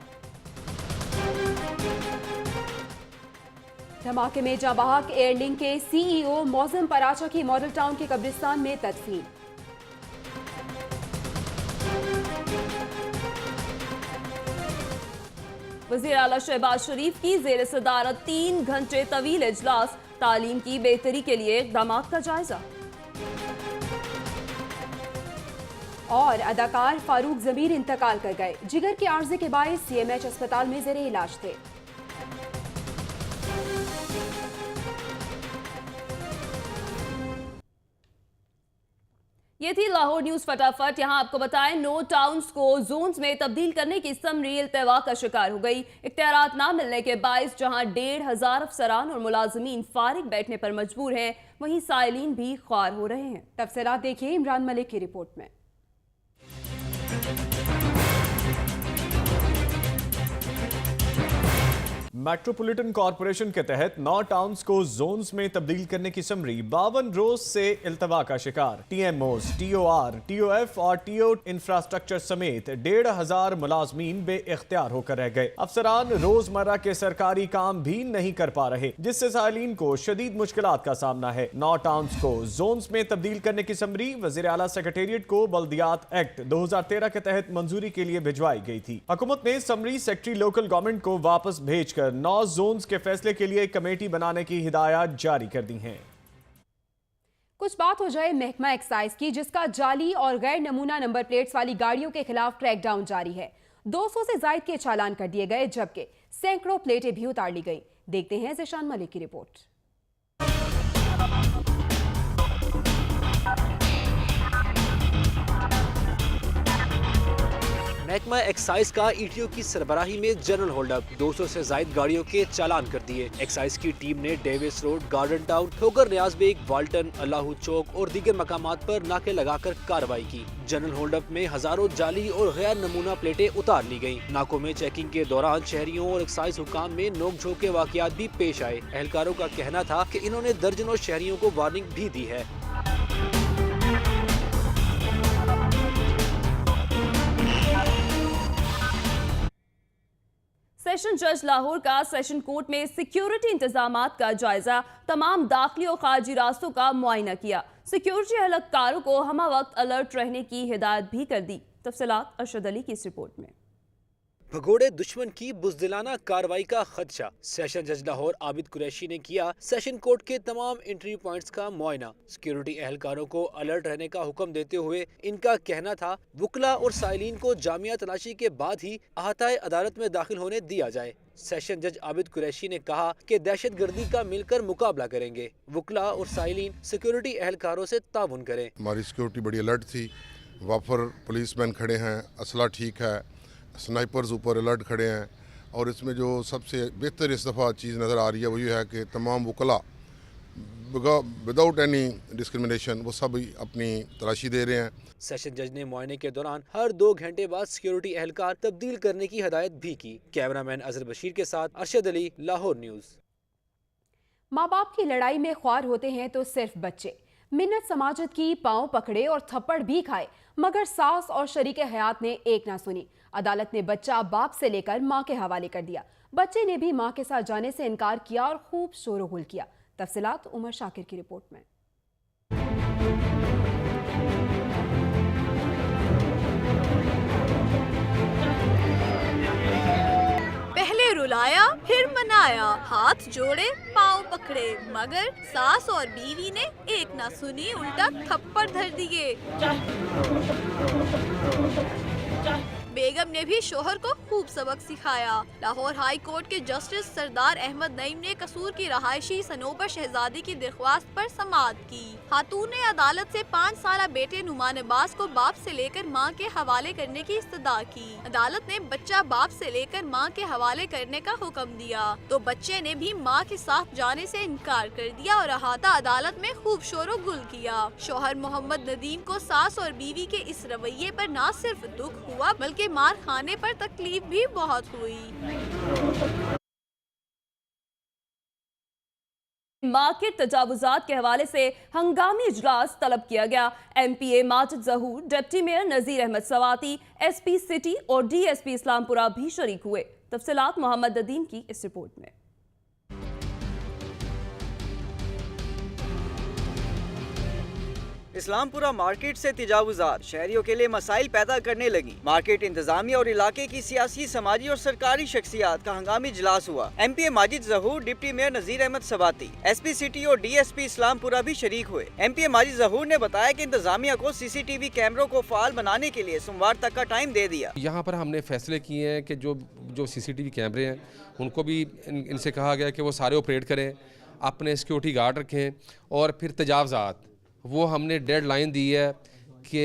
धमाके में जांबाहक एयरलिंक के सीईओ मौज़म पराचा की मॉडल टाउन के कब्रिस्तान में तदफीन। वज़ीर आला शहबाज शरीफ की ज़ेर सदारत 3 घंटे तवील इजलास, तालीम की बेहतरी के लिए इक़दामात का जायजा। और अदाकार फारूक ज़मीर इंतकाल कर गए, जिगर के आर्जे के बायस सीएमएच अस्पताल में ज़ेरे इलाज थे। ये थी लाहौर न्यूज फटाफट। यहां आपको बताएं, नो टाउन्स को जोन्स में तब्दील करने की समरी इल्तवा का शिकार हो गई। इख्तियारात ना मिलने के बायस जहां 1500 अफसरान और मुलाजमीन फारिग बैठने पर मजबूर हैं, वहीं साइलिन भी ख्वार हो रहे हैं। तफसीलात देखिए इमरान मलिक की रिपोर्ट में। मेट्रोपॉलिटन कॉरपोरेशन के तहत 9 टाउन्स को जोन्स में तब्दील करने की समरी 52 रोज से इल्तवा का शिकार। टीएमओज, टीओआर, टीओएफ और टीओ इंफ्रास्ट्रक्चर समेत 1500 मुलाजमीन बेइख्तियार होकर रह गए। अफसरान रोजमर्रा के सरकारी काम भी नहीं कर पा रहे, जिससे साइलिन को शदीद मुश्किलात का सामना है। 9 टाउन्स को जोन्स में तब्दील करने की समरी वज़ीर आला सेक्रेटेरिएट को बल्दियात एक्ट 2013 के तहत मंजूरी के लिए भिजवाई गई थी। हुकूमत ने समरी सेक्रेटरी लोकल गवर्नमेंट को वापस भेजकर 9 जोन्स के फैसले के लिए कमेटी बनाने की हिदायत जारी कर दी हैं। कुछ बात हो जाए महकमा एक्साइज की, जिसका जाली और गैर नमूना नंबर प्लेट्स वाली गाड़ियों के खिलाफ क्रैकडाउन जारी है। 200 से जायद के चालान कर दिए गए, जबकि सैकड़ों प्लेटें भी उतार ली गई। देखते हैं ज़िशान मलिक की रिपोर्ट। महकमा एक्साइज का ईटीओ की सरबराही में जनरल होल्डअप, 200 से जायद गाड़ियों के चालान कर दिए। एक्साइज की टीम ने डेविस रोड, गार्डन टाउन, ठोकर नियाज बेग, वाल्टन, अल्लाहू चौक और दीगर मकामात पर नाके लगाकर कार्रवाई की। जनरल होल्डअप में हजारों जाली और गैर नमूना प्लेटें उतार ली गयी। नाकों में चेकिंग के दौरान शहरियों और एक्साइज हुकाम में नोकझोंक के वाकयात भी पेश आए। एहलकारों का कहना था कि इन्होंने दर्जनों शहरियों को वार्निंग भी दी है। सेशन जज लाहौर का सेशन कोर्ट में सिक्योरिटी इंतजामात का जायजा, तमाम दाखिली और खारजी रास्तों का मुआयना किया। सिक्योरिटी एहलकारों को हमा वक्त अलर्ट रहने की हिदायत भी कर दी। तफसीलात अरशद अली की इस रिपोर्ट में। भगोड़े दुश्मन की बुज़दिलाना कार्रवाई का खदशा, सेशन जज लाहौर आबिद कुरैशी ने किया सेशन कोर्ट के तमाम एंट्री पॉइंट्स का मुआयना। सिक्योरिटी एहलकारों को अलर्ट रहने का हुक्म देते हुए इनका कहना था वकला और साइलिन को जामिया तलाशी के बाद ही अहाताए अदालत में दाखिल होने दिया जाए। सेशन जज आबिद कुरैशी ने कहा कि दहशतगर्दी का मिलकर मुकाबला करेंगे। वकला और साइलिन सिक्योरिटी एहलकारों से ताउन करें। हमारी सिक्योरिटी बड़ी अलर्ट थी, वाफर पुलिसमैन खड़े हैं, असला ठीक है, स्नाइपर्स ऊपर अलर्ट खड़े हैं। और इसमें जो सबसे बेहतर इस दफ़ा चीज़ नज़र आ रही है वो ये है कि तमाम वकला विदाउट एनी डिस्क्रिमिनेशन वो सब अपनी तलाशी दे रहे हैं। सेशन जज ने मुआयने के दौरान हर 2 घंटे बाद सिक्योरिटी एहलकार तब्दील करने की हिदायत भी की। कैमरामैन अजहर बशीर के साथ अरशद अली, लाहौर न्यूज़। माँ बाप की लड़ाई में ख्वार होते हैं तो सिर्फ बच्चे। मिन्नत समाजत की पांव पकड़े और थप्पड़ भी खाए, मगर सास और शरीके हयात ने एक ना सुनी। अदालत ने बच्चा बाप से लेकर मां के हवाले कर दिया। बच्चे ने भी मां के साथ जाने से इनकार किया और खूब शोरगुल किया। तफसीलात उमर शाकिर की रिपोर्ट में। पहले रुलाया फिर मनाया, हाथ जोड़े पाँव पकड़े, मगर सास और बीवी ने एक ना सुनी, उल्टा थप्पड़ धर दिए। बेगम ने भी शोहर को खूब सबक सिखाया। लाहौर हाई कोर्ट के जस्टिस सरदार अहमद नईम ने कसूर की रहायशी सनोबर शहजादी की दरख्वास्त पर समाअत की। खातून ने अदालत से 5 साला बेटे नुमान अब्बास को बाप से लेकर मां के हवाले करने की इस्तदा की। अदालत ने बच्चा बाप से लेकर मां के हवाले करने का हुक्म दिया तो बच्चे ने भी मां के साथ जाने से इनकार कर दिया और अहाता अदालत में खूब शोरो गुल किया। शोहर मोहम्मद नदीम को सास और बीवी के इस रवैये पर न सिर्फ दुख हुआ बल्कि मार खाने पर तकलीफ भी बहुत हुई। मार्केट तजावुजात के हवाले से हंगामी इजलास तलब किया गया। MPA माजिद ज़हूर, डिप्टी मेयर नज़ीर अहमद सवाती, SP सिटी और DSP इस्लामपुरा भी शरीक हुए। तफसीलात मोहम्मद नदीम की इस रिपोर्ट में। इस्लामपुरा मार्केट से तजावुजात शहरियों के लिए मसाइल पैदा करने लगी। मार्केट इंतजामिया और इलाके की सियासी, समाजी और सरकारी शख्सियात का हंगामी इजलास हुआ। MPA माजिद ज़हूर, डिप्टी मेयर नज़ीर अहमद सवाती, SP सिटी और DSP इस्लामपुरा भी शरीक हुए। MPA माजिद ज़हूर ने बताया कि इंतजामिया को CCTV कैमरों को फाल बनाने के लिए सोमवार तक का टाइम दे दिया। यहाँ पर हमने फैसले किए हैं कि जो CCTV कैमरे हैं उनको भी इनसे कहा गया कि वो सारे ऑपरेट करें, अपने सिक्योरिटी गार्ड रखें। और फिर तजावुजात वो हमने डेडलाइन दी है कि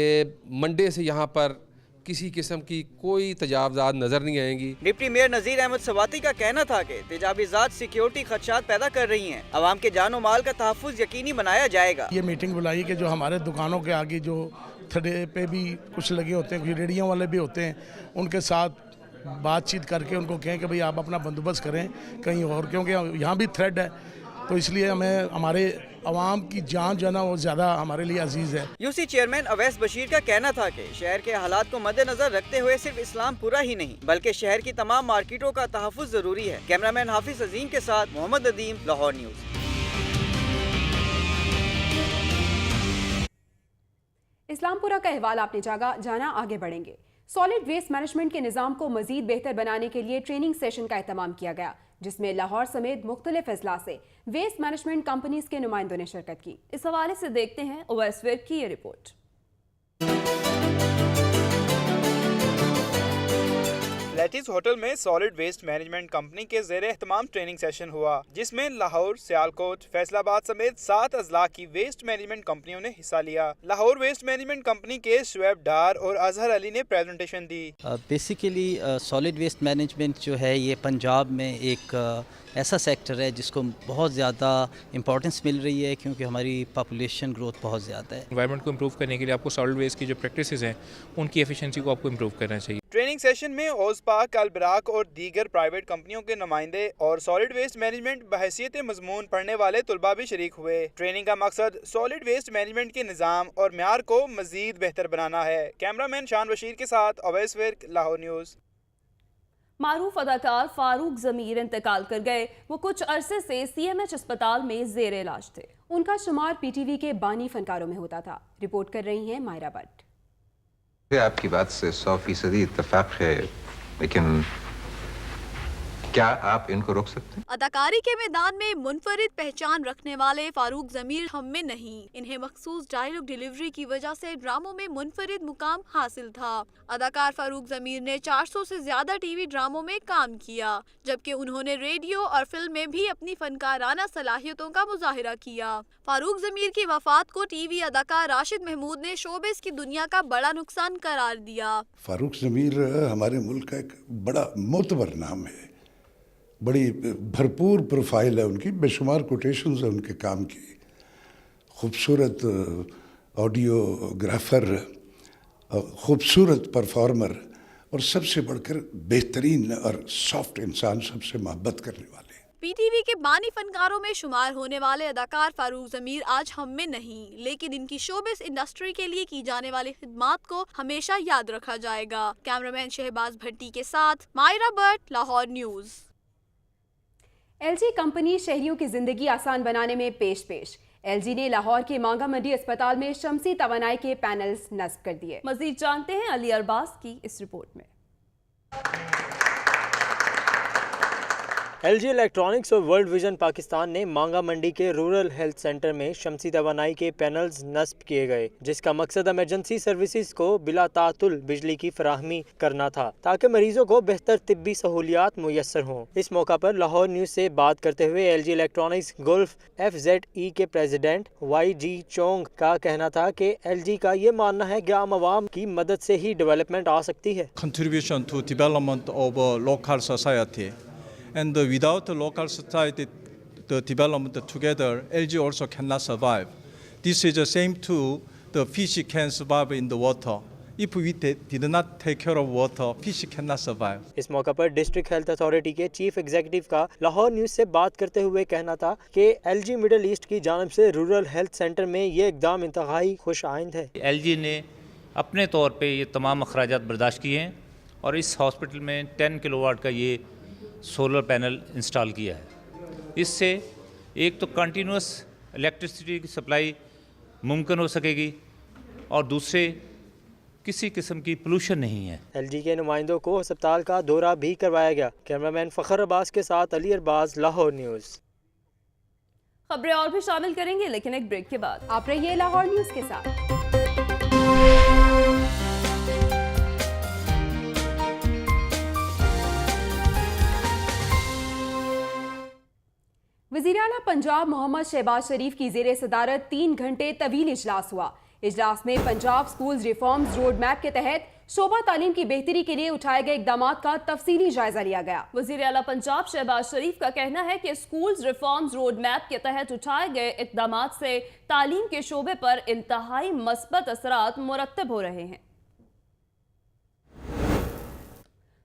मंडे से यहाँ पर किसी किस्म की कोई तजावज़ात नज़र नहीं आएंगी। डिप्टी मेयर नज़ीर अहमद सवाती का कहना था कि तेजाबीज़ात सिक्योरिटी खदशात पैदा कर रही हैं। अवाम के जानो माल का तहफ़्फ़ुज़ यकीनी बनाया जाएगा। ये मीटिंग बुलाई कि जो हमारे दुकानों के आगे जो थड़े पे भी कुछ लगे होते हैं, कुछ रेडियो वाले भी होते हैं, उनके साथ बातचीत करके उनको कहें कि भाई आप अपना बंदोबस्त करें कहीं और, क्योंकि यहाँ भी थ्रेड है, तो इसलिए हमें हमारे अवाम की जान जो है ना वो ज़्यादा हमारे लिए अजीज़ है। यूसी चेयरमैन अवैस बशीर का कहना था कि शहर के हालात को मद्देनजर रखते हुए सिर्फ इस्लामपुरा ही नहीं बल्कि शहर की तमाम मार्केटों का तहफ़्फ़ुज़ ज़रूरी है। कैमरामैन हाफिज अजीम के साथ मोहम्मद अदीम, लाहौर न्यूज़। इस्लामपुरा का अहवाल आपने जाना, आगे बढ़ेंगे। सॉलिड वेस्ट मैनेजमेंट के निज़ाम को मजीद बेहतर बनाने के लिए ट्रेनिंग सेशन का एहतमाम किया गया, जिसमें लाहौर समेत मुख्तलिफ अजला से वेस्ट मैनेजमेंट कंपनीज के नुमाइंदों ने शिरकत की। इस हवाले से देखते हैं उवैस विर्क की ये रिपोर्ट। लैटिस होटल में सॉलिड वेस्ट मैनेजमेंट कंपनी के ज़ेरे एहतमाम ट्रेनिंग सेशन हुआ, जिसमें लाहौर, सियालकोट, फैसलाबाद समेत 7 अजला की वेस्ट मैनेजमेंट कंपनियों ने हिस्सा लिया। लाहौर वेस्ट मैनेजमेंट कंपनी के शुएब डार और अजहर अली ने प्रेजेंटेशन दी। बेसिकली सॉलिड वेस्ट मैनेजमेंट जो है ये पंजाब में एक ऐसा सेक्टर है जिसको बहुत ज़्यादा इम्पोर्टेंस मिल रही है, क्योंकि हमारी पॉपुलेशन ग्रोथ बहुत ज़्यादा है। एनवायरनमेंट को इम्प्रूव करने के लिए आपको सॉलिड वेस्ट की जो प्रैक्टिसेस हैं उनकी एफिशिएंसी को आपको इम्प्रूव करना चाहिए। ट्रेनिंग सेशन में ओज़पाक, अल-बराक और दीगर प्राइवेट कंपनियों के नुमाइंदे और सॉलिड वेस्ट मैनेजमेंट बहैसियत मजमून पढ़ने वाले तुलबा भी शरीक हुए। ट्रेनिंग का मकसद सॉलिड वेस्ट मैनेजमेंट के निज़ाम और म्यार को मजीद बेहतर बनाना है। कैमरामैन शान बशीर के साथ अवैस विर्क, लाहौर न्यूज़। मारूफ अदाकार फारूक ज़मीर इंतकाल कर गए। वो कुछ अरसे से CMH अस्पताल में जेर इलाज थे। उनका शुमार PTV के बानी फनकारों में होता था। रिपोर्ट कर रही हैं मायरा भट्ट। आपकी बात से 100% इत्तेफाक है, लेकिन क्या आप इनको रोक सकते हैं? अदाकारी के मैदान में मुनफरिद पहचान रखने वाले फारूक ज़मीर हम में नहीं। इन्हें मखसूस डायलॉग डिलीवरी की वजह से ड्रामों में मुनफरिद मुकाम हासिल था। अदाकार फारूक ज़मीर ने 400 से ज्यादा TV ड्रामों में काम किया, जबकि उन्होंने रेडियो और फिल्म में भी अपनी फनकाराना सलाहियतों का मुजाहिरा किया। फारूक ज़मीर की वफात को TV अदाकार राशिद महमूद ने शोबिस की दुनिया का बड़ा नुकसान करार दिया। फारूक ज़मीर हमारे मुल्क का एक बड़ा मोतबर नाम है, बड़ी भरपूर प्रोफाइल है उनकी, बेशुमार कोटेशंस है उनके काम की, खूबसूरत ऑडियोग्राफर, खूबसूरत परफॉर्मर और सबसे बढ़कर बेहतरीन और सॉफ्ट इंसान, सबसे मोहब्बत करने वाले। PTV के बानी फनकारों में शुमार होने वाले अदाकार फारूक ज़मीर आज हम में नहीं, लेकिन इनकी शोबिस इंडस्ट्री के लिए की जाने वाली खिदमात को हमेशा याद रखा जाएगा। कैमरामैन शहबाज भट्टी के साथ Maira Bhatt, Lahore news. LG company शहरियों की जिंदगी आसान बनाने में पेश। LG ने लाहौर के मांगा मंडी अस्पताल में शमसी तवानाई के पैनल्स नस्ब कर दिए। मजीद जानते हैं अली अरबाज की इस रिपोर्ट में। LG इलेक्ट्रॉनिक्स और वर्ल्ड विजन पाकिस्तान ने मांगा मंडी के रूरल हेल्थ सेंटर में शमसी तवानाई के पैनल्स नस्ब किए गए, जिसका मकसद इमरजेंसी सर्विसेज को बिला तातुल बिजली की फराहमी करना था, ताकि मरीजों को बेहतर तिब्बी सहूलियात मुयस्सर हों। इस मौका पर लाहौर न्यूज़ से बात करते हुए LG इलेक्ट्रॉनिक्स गुल्फ FZE के प्रेसिडेंट YG चोंग का कहना था कि LG का ये मानना है कि आम आवाम की मदद से ही डेवलपमेंट आ सकती है। Contribution to development of local society. And without the local society, the development together, LG also cannot survive. This is the same to the fish can survive in the water. If we did not take care of water, fish cannot survive. इस मौका पर district health authority के chief executive का Lahore news से बात करते हुए कहना था कि LG मिडल ईस्ट की जानिब से रूरल हेल्थ सेंटर में ये इकदाम इंतहाई खुश आइंद है। LG ने अपने तौर पे ये तमाम अखराजात बर्दाश्त किए हैं और इस हॉस्पिटल में 10 किलोवाट का ये सोलर पैनल इंस्टॉल किया है। इससे एक तो कंटिन्यूस इलेक्ट्रिसिटी की सप्लाई मुमकिन हो सकेगी और दूसरे किसी किस्म की पोल्यूशन नहीं है। LG के नुमाइंदों को अस्पताल का दौरा भी करवाया गया। कैमरामैन फ़खर अब्बास के साथ अली अरबाज, लाहौर न्यूज़। खबरें और भी शामिल करेंगे, लेकिन एक ब्रेक के बाद। आप रहिए लाहौर न्यूज़ के साथ। वज़ीर आला पंजाब मोहम्मद शहबाज शरीफ की ज़ेरे सदारत 3 घंटे तवील इजलास हुआ। इजलास में Punjab schools reforms road map के तहत शोबा तालीम की बेहतरी के लिए उठाए गए इकदाम का तफसीली जायजा लिया गया। वजीर आला पंजाब शहबाज शरीफ का कहना है कि स्कूल्स रिफॉर्म्स रोड मैप के तहत उठाए गए इकदाम से तालीम के शोबे पर इंतहाई मस्बत असरात मुरत्तब हो रहे हैं।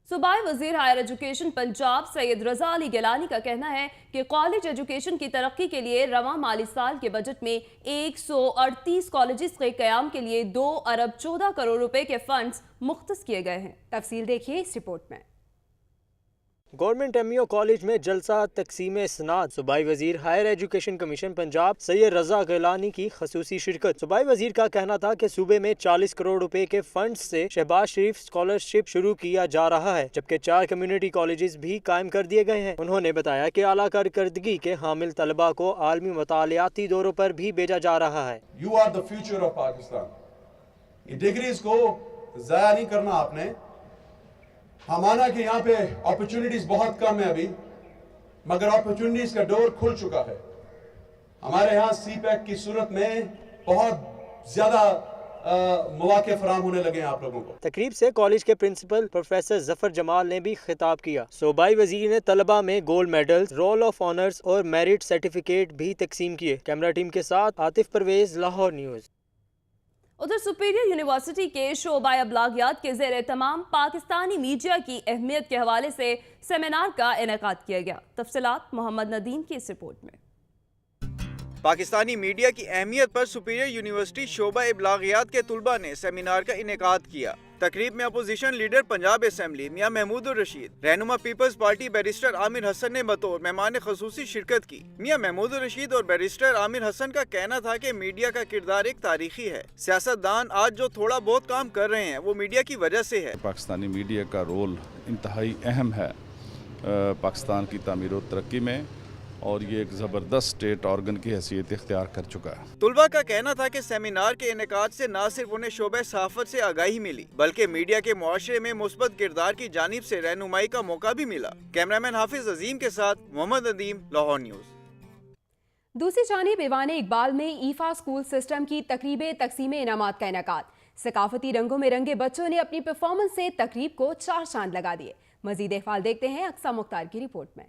सूबाई वजीर हायर एजुकेशन पंजाब सैयद रजा अली गिलानी का कहना है कि कॉलेज एजुकेशन की तरक्की के लिए रवां माली साल के बजट में 138 कॉलेजेस के क़याम के लिए 2 अरब 14 करोड़ रुपए के फंड्स मुख्तस किए गए हैं। तफसील देखिए इस रिपोर्ट में। गवर्नमेंट एमईओ कॉलेज में जलसा तकसीम स्नाद। सूबाई वजीर higher education commission Punjab Syed Raza Gilani की खसूसी शिरकत। सूबाई वजीर का कहना था कि सूबे में 40 करोड़ रुपए के फंड से शहबाज शरीफ स्कॉलरशिप शुरू किया जा रहा है, जबकि 4 कम्युनिटी कॉलेजेस भी कायम कर दिए गए हैं। उन्होंने बताया कि आला कारकर्दगी के हामिल तलबा को आलमी मुतालियाती दौरों पर भी भेजा जा रहा है। You are the future of Pakistan. Degrees को जाया नहीं करना आपने। हम माना कि यहाँ पे अपॉर्चुनिटीज बहुत कम है अभी, मगर अपॉर्चुनिटीज का डोर खुल चुका है। हमारे यहाँ सीपैक की सूरत में बहुत ज्यादा मौके फराम होने लगे हैं आप लोगों को। तकरीब से कॉलेज के प्रिंसिपल प्रोफेसर जफर जमाल ने भी खिताब किया। सूबाई वजीर ने तलबा में gold medals, roll of honours और मेरिट सर्टिफिकेट भी तकसीम किए। कैमरा टीम के साथ आतिफ परवेज, लाहौर न्यूज़। उधर सुपीरियर यूनिवर्सिटी के शोबाए अबलागियात के ज़ेरे तमाम पाकिस्तानी मीडिया की अहमियत के हवाले से सेमिनार का इनेकाद किया गया। तफसीलात मोहम्मद नदीम की इस रिपोर्ट में। पाकिस्तानी मीडिया की अहमियत पर सुपीरियर यूनिवर्सिटी शोबा इब्लागियात के तुलबा ने सेमिनार का इनेकाद किया। तकरीब में opposition leader Punjab assembly Mian Mahmoodur Rasheed, रहनुमा Peoples Party barrister Aamir Hasan ने बतौर मेहमान खसूसी शिरकत की। मियां महमूदुर रशीद और बैरिस्टर आमिर हसन का कहना था कि मीडिया का किरदार एक तारीखी है। सियासतदान आज जो थोड़ा बहुत काम कर रहे हैं वो मीडिया की वजह से है। पाकिस्तानी मीडिया का रोल इंतहाई अहम है पाकिस्तान की तामीर और तरक्की में, और ये एक ज़बरदस्त स्टेट ऑर्गन की हैसियत इख्तियार कर चुका है। तुलबा का कहना था कि सेमिनार के इनेकाद से न सिर्फ उन्हें शोबे सहाफत से आगाही मिली, बल्कि मीडिया के मुआशरे में मुस्बत किरदार की जानिब से रहनुमाई का मौका भी मिला। कैमरामैन हाफिज अजीम के साथ मोहम्मद नदीम, लाहौर न्यूज़। दूसरी जानिब ईवान इकबाल में ईफा स्कूल सिस्टम की तकरीब तकसीम इनामात का इनेकाद। सकाफती रंगों में रंगे बच्चों ने अपनी परफॉर्मेंस से तकरीब को 4 चांद लगा दिए। मजीद अहवाल देखते हैं अक्सा मुख्तार की रिपोर्ट में।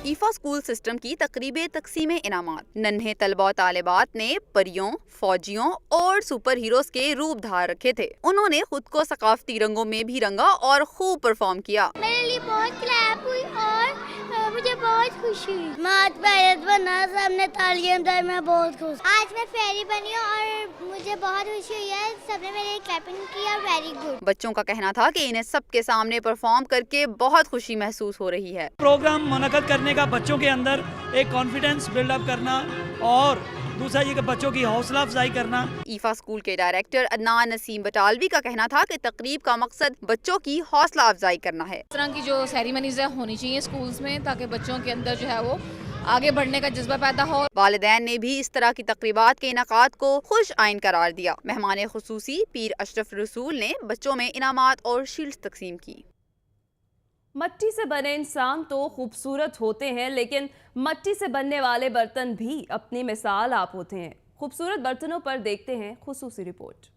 ईफा स्कूल सिस्टम की तकरीबे तकसीम इनामात। नन्हे तलबा तालिबात ने परियों, फौजियों और सुपर हीरोज के रूप धार रखे थे। उन्होंने खुद को सकाफती रंगों में भी रंगा और खूब परफॉर्म किया। मेरे लिए बहुत क्लैप हुई और मुझे बहुत खुशी हुई। मैं आज पायलट बना, सबने तालियां दी, मैं बहुत खुश। आज मैं फेरी बनी और मुझे बहुत खुशी हुई है। सबने मेरे क्लैपिंग की और वेरी गुड। बच्चों का कहना था कि इन्हें सबके सामने परफॉर्म करके बहुत खुशी महसूस हो रही है। प्रोग्राम मुनक्कद करने का बच्चों के अंदर एक कॉन्फिडेंस बिल्डअप करना और दूसरा ये कि बच्चों की हौसला अफजाई करना। ईफा स्कूल के डायरेक्टर अदनान नसीम बटालवी का कहना था कि तकरीब का मकसद बच्चों की हौसला अफजाई करना है। इस तरह की जो सेरेमनीज होनी चाहिए स्कूल्स में, ताकि बच्चों के अंदर जो है वो आगे बढ़ने का जज्बा पैदा हो। वालिदैन ने भी इस तरह की तकरीबात के इनाकाद को खुश आइन करार दिया। मेहमान खुसूसी पीर अशरफ रसूल ने बच्चों में इनामात और शील्ड्स तकसीम की। मट्टी से बने इंसान तो खूबसूरत होते हैं, लेकिन मट्टी से बनने वाले बर्तन भी अपनी मिसाल आप होते हैं। खूबसूरत बर्तनों पर देखते हैं खुसूसी रिपोर्ट।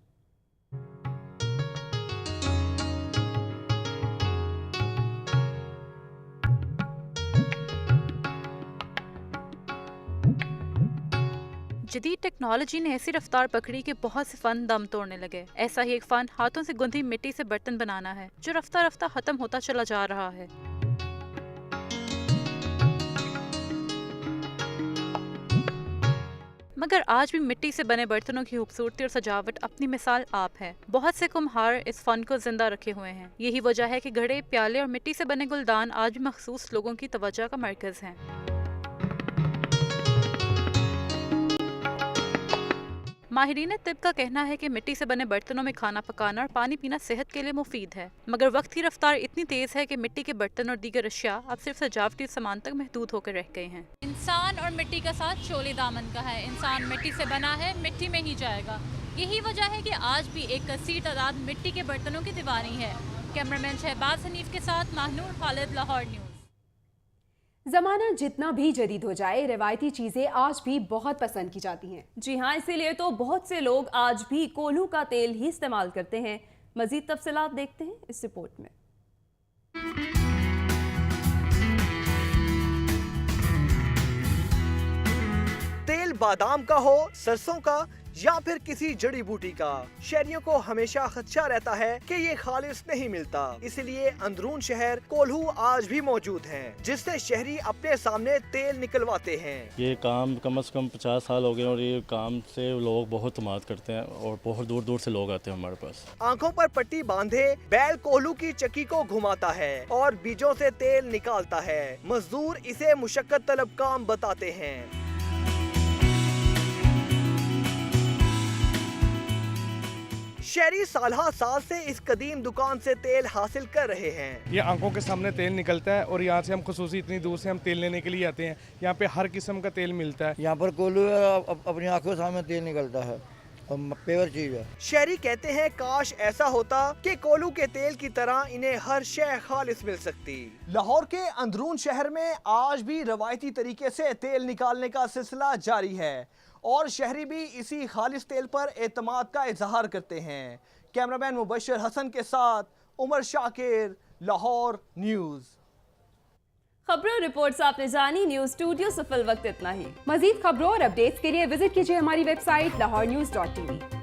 जदीद टेक्नोलॉजी ने ऐसी रफ्तार पकड़ी कि बहुत से फन दम तोड़ने लगे। ऐसा ही एक फन हाथों से गुंथी मिट्टी से बर्तन बनाना है, जो रफ्ता रफ्ता खत्म होता चला जा रहा है। मगर आज भी मिट्टी से बने बर्तनों की खूबसूरती और सजावट अपनी मिसाल आप है। बहुत से कुम्हार इस फन को जिंदा रखे हुए हैं। यही वजह है कि घड़े, प्याले और मिट्टी से बने गुलदान आज भी मखसूस लोगों की तवज्जो का मरकज हैं। माहिरीन तिब का कहना है कि मिट्टी से बने बर्तनों में खाना पकाना और पानी पीना सेहत के लिए मुफीद है, मगर वक्त की रफ्तार इतनी तेज है कि मिट्टी के बर्तन और दीगर अशिया अब सिर्फ सजावटी सामान तक महदूद होकर रह गए हैं। इंसान और मिट्टी का साथ चोले दामन का है। इंसान मिट्टी से बना है, मिट्टी में ही जाएगा। यही वजह है कि आज भी एक कसीर तादाद मिट्टी के बर्तनों की दीवानी है। कैमरामैन शहबाज हनीफ के साथ माहनूर खालिद, लाहौर न्यूज़। जमाना जितना भी जदीद हो जाए, रिवायती चीजें आज भी बहुत पसंद की जाती हैं। जी हाँ, इसीलिए तो बहुत से लोग आज भी कोल्हू का तेल ही इस्तेमाल करते हैं। मजीद तफसीलात देखते हैं इस रिपोर्ट में। तेल बादाम का हो, सरसों का या फिर किसी जड़ी बूटी का, शहरियों को हमेशा खदशा रहता है कि ये खालिस नहीं मिलता। इसलिए अंदरून शहर कोल्हू आज भी मौजूद है, जिससे शहरी अपने सामने तेल निकलवाते हैं। ये काम कम से कम 50 साल हो गए और ये काम से लोग बहुत उम्मीद करते हैं और बहुत दूर दूर से लोग आते हैं हमारे पास। आंखों पर पट्टी बांधे बैल कोल्हू की चक्की को घुमाता है और बीजों से तेल निकालता है। मजदूर इसे मुशक्कत तलब काम बताते हैं। शहरी सालहा साल से इस कदीम दुकान से तेल हासिल कर रहे हैं। ये आंखों के सामने तेल निकलता है और यहाँ से हम खुसूसी इतनी दूर से हम तेल लेने के लिए आते हैं। यहाँ पे हर किस्म का तेल मिलता है। यहाँ पर कोल्हू अपनी आंखों के सामने तेल निकलता है और पेवर चीज है। शहरी कहते हैं काश ऐसा होता कि कोल्हू के तेल की तरह इन्हें हर शय खालिस मिल सकती। लाहौर के अंदरून शहर में आज भी रवायती तरीके से तेल निकालने का सिलसिला जारी है और शहरी भी इसी खालिस तेल पर एतमाद का इजहार करते हैं। कैमरामैन मुबशर हसन के साथ उमर शाकिर, लाहौर न्यूज़। खबरों रिपोर्ट्स आपने जानी। न्यूज़ स्टूडियो से फिल वक्त इतना ही। मजीद खबरों और अपडेट्स के लिए विजिट कीजिए हमारी वेबसाइट lahornews.tv।